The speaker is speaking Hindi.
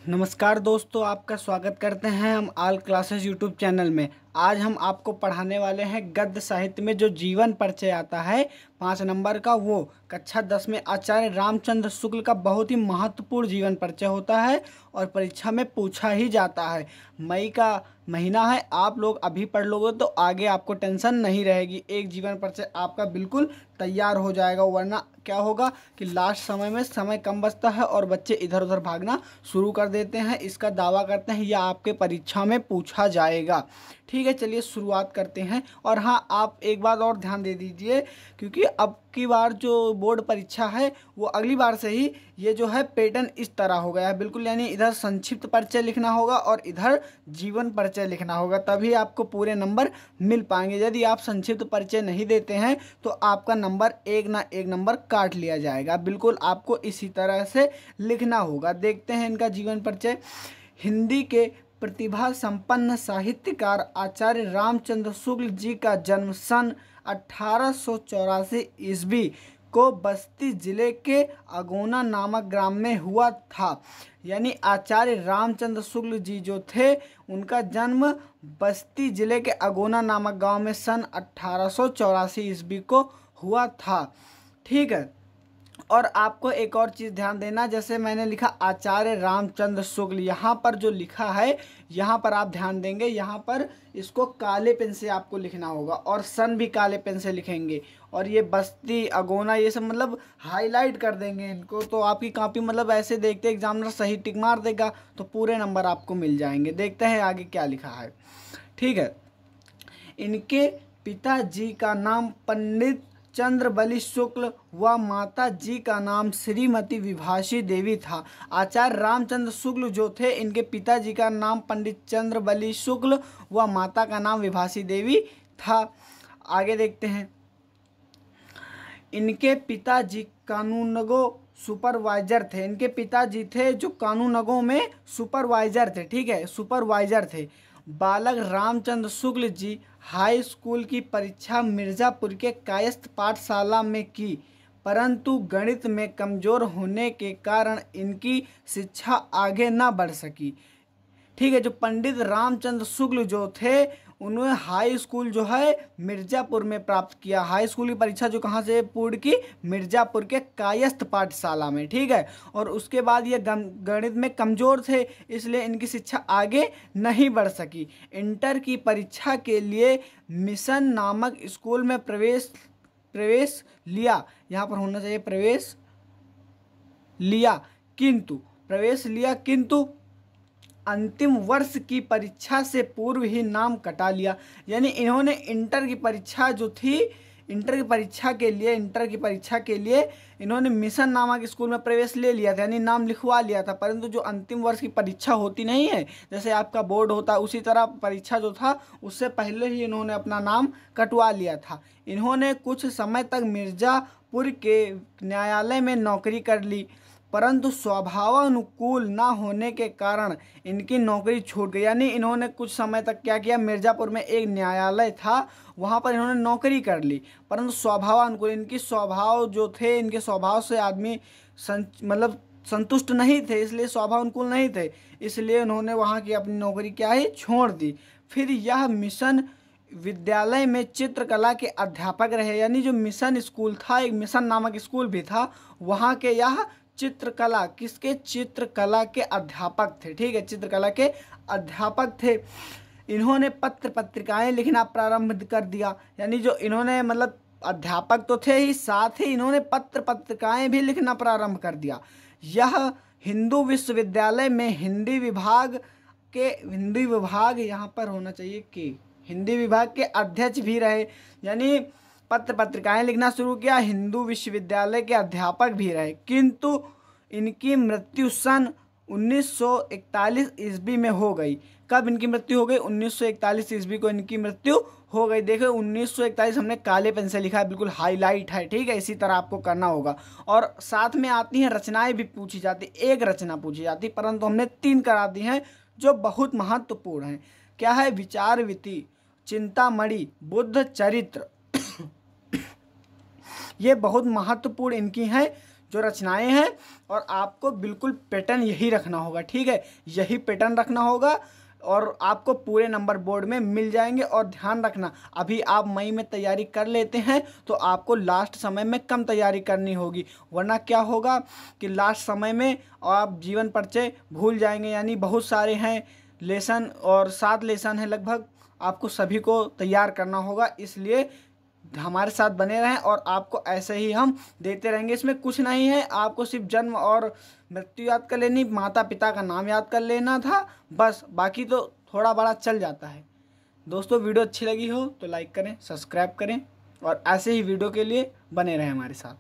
नमस्कार दोस्तों, आपका स्वागत करते हैं हम ऑल क्लासेस यूट्यूब चैनल में। आज हम आपको पढ़ाने वाले हैं गद्य साहित्य में जो जीवन परिचय आता है 5 नंबर का, वो कक्षा 10 में आचार्य रामचंद्र शुक्ल का बहुत ही महत्वपूर्ण जीवन परिचय होता है और परीक्षा में पूछा ही जाता है। मई का महीना है, आप लोग अभी पढ़ लोगे तो आगे आपको टेंशन नहीं रहेगी, एक जीवन परिचय आपका बिल्कुल तैयार हो जाएगा। वरना क्या होगा कि लास्ट समय में समय कम बचता है और बच्चे इधर उधर भागना शुरू कर देते हैं। इसका दावा करते हैं यह आपके परीक्षा में पूछा जाएगा। ठीक है, चलिए शुरुआत करते हैं। और हाँ, आप एक बात और ध्यान दे दीजिए, क्योंकि अब की बार जो बोर्ड परीक्षा है वो अगली बार से ही ये जो है पैटर्न इस तरह हो गया है बिल्कुल, यानी इधर संक्षिप्त परिचय लिखना होगा और इधर जीवन परिचय लिखना होगा, तभी आपको पूरे नंबर मिल पाएंगे। यदि आप संक्षिप्त परिचय नहीं देते हैं तो आपका नंबर एक ना एक नंबर काट लिया जाएगा। बिल्कुल आपको इसी तरह से लिखना होगा। देखते हैं इनका जीवन परिचय। हिंदी के प्रतिभा संपन्न साहित्यकार आचार्य रामचंद्र शुक्ल जी का जन्म सन 1884 ईस्वी को बस्ती जिले के अगोना नामक ग्राम में हुआ था। यानी आचार्य रामचंद्र शुक्ल जी जो थे उनका जन्म बस्ती जिले के अगोना नामक गांव में सन 1884 ईस्वी को हुआ था। ठीक है, और आपको एक और चीज़ ध्यान देना, जैसे मैंने लिखा आचार्य रामचंद्र शुक्ल, यहाँ पर जो लिखा है यहाँ पर आप ध्यान देंगे, यहाँ पर इसको काले पेन से आपको लिखना होगा और सन भी काले पेन से लिखेंगे। और ये बस्ती अगोना ये सब मतलब हाईलाइट कर देंगे इनको, तो आपकी कॉपी मतलब ऐसे देखते एग्जामिनर सही टिक मार देगा तो पूरे नंबर आपको मिल जाएंगे। देखते हैं आगे क्या लिखा है। ठीक है, इनके पिताजी का नाम पंडित चंद्रबली शुक्ल व माता जी का नाम श्रीमती विभाषी देवी था। आचार्य रामचंद्र शुक्ल जो थे, इनके पिताजी का नाम पंडित चंद्रबली शुक्ल व माता का नाम विभाषी देवी था। आगे देखते हैं। इनके पिताजी कानूनगो सुपरवाइजर थे। इनके पिताजी थे जो कानूनगों में सुपरवाइजर थे। ठीक है, सुपरवाइजर थे। बालक रामचंद्र शुक्ल जी हाई स्कूल की परीक्षा मिर्ज़ापुर के कायस्थ पाठशाला में की, परंतु गणित में कमज़ोर होने के कारण इनकी शिक्षा आगे न बढ़ सकी। ठीक है, जो पंडित रामचंद्र शुक्ल जो थे उन्होंने हाई स्कूल जो है मिर्ज़ापुर में प्राप्त किया। हाई स्कूल की परीक्षा जो कहाँ से पूर्ण की? मिर्ज़ापुर के कायस्थ पाठशाला में। ठीक है, और उसके बाद ये गणित में कमज़ोर थे, इसलिए इनकी शिक्षा आगे नहीं बढ़ सकी। इंटर की परीक्षा के लिए मिशन नामक स्कूल में प्रवेश लिया। यहाँ पर होना चाहिए प्रवेश लिया, किंतु अंतिम वर्ष की परीक्षा से पूर्व ही नाम कटा लिया। यानी इन्होंने इंटर की परीक्षा जो थी, इंटर की परीक्षा के लिए इन्होंने मिशन नामक स्कूल में प्रवेश ले लिया था, यानी नाम लिखवा लिया था, परंतु जो अंतिम वर्ष की परीक्षा होती नहीं है, जैसे आपका बोर्ड होता है, उसी तरह परीक्षा जो था उससे पहले ही इन्होंने अपना नाम कटवा लिया था। इन्होंने कुछ समय तक मिर्ज़ापुर के न्यायालय में नौकरी कर ली, परंतु स्वभावानुकूल न होने के कारण इनकी नौकरी छूट गई। यानी इन्होंने कुछ समय तक क्या किया, मिर्ज़ापुर में एक न्यायालय था वहाँ पर इन्होंने नौकरी कर ली, परंतु स्वभावानुकूल इनके स्वभाव जो थे, इनके स्वभाव से आदमी मतलब संतुष्ट नहीं थे, इसलिए स्वभावानुकूल नहीं थे, इसलिए उन्होंने वहाँ की अपनी नौकरी क्या है छोड़ दी। फिर यह मिशन विद्यालय में चित्रकला के अध्यापक रहे। यानी जो मिशन स्कूल था, एक मिशन नामक स्कूल भी था, वहाँ के यह चित्रकला के अध्यापक थे। ठीक है, चित्रकला के अध्यापक थे। इन्होंने पत्र पत्रिकाएं लिखना प्रारंभ कर दिया। यानी जो इन्होंने मतलब अध्यापक तो थे ही, साथ ही इन्होंने पत्र पत्रिकाएं भी लिखना प्रारंभ कर दिया। यह हिंदू विश्वविद्यालय में हिंदी विभाग यहाँ पर होना चाहिए कि हिंदी विभाग के अध्यक्ष भी रहे। यानी पत्र पत्रिकाएं लिखना शुरू किया, हिंदू विश्वविद्यालय के अध्यापक भी रहे, किंतु इनकी मृत्यु सन 1941 ईस्वी में हो गई। कब इनकी मृत्यु हो गई? 1941 ईस्वी को इनकी मृत्यु हो गई। देखो 1941 हमने काले पेन से लिखा है, बिल्कुल हाईलाइट है। ठीक है, इसी तरह आपको करना होगा। और साथ में आती हैं रचनाएं भी पूछी जाती, एक रचना पूछी जाती, परंतु हमने 3 करा दी हैं जो बहुत महत्वपूर्ण हैं। क्या है? विचारविति, चिंतामणि, बुद्ध चरित्र ये बहुत महत्वपूर्ण इनकी हैं जो रचनाएं हैं। और आपको बिल्कुल पैटर्न यही रखना होगा, ठीक है, यही पैटर्न रखना होगा और आपको पूरे नंबर बोर्ड में मिल जाएंगे। और ध्यान रखना, अभी आप मई में तैयारी कर लेते हैं तो आपको लास्ट समय में कम तैयारी करनी होगी, वरना क्या होगा कि लास्ट समय में आप जीवन परिचय भूल जाएंगे। यानी बहुत सारे हैं लेसन और 7 लेसन हैं लगभग, आपको सभी को तैयार करना होगा। इसलिए हमारे साथ बने रहें और आपको ऐसे ही हम देते रहेंगे। इसमें कुछ नहीं है, आपको सिर्फ जन्म और मृत्यु याद कर लेनी, माता पिता का नाम याद कर लेना था बस, बाकी तो थोड़ा बड़ा चल जाता है। दोस्तों वीडियो अच्छी लगी हो तो लाइक करें, सब्सक्राइब करें और ऐसे ही वीडियो के लिए बने रहें हमारे साथ।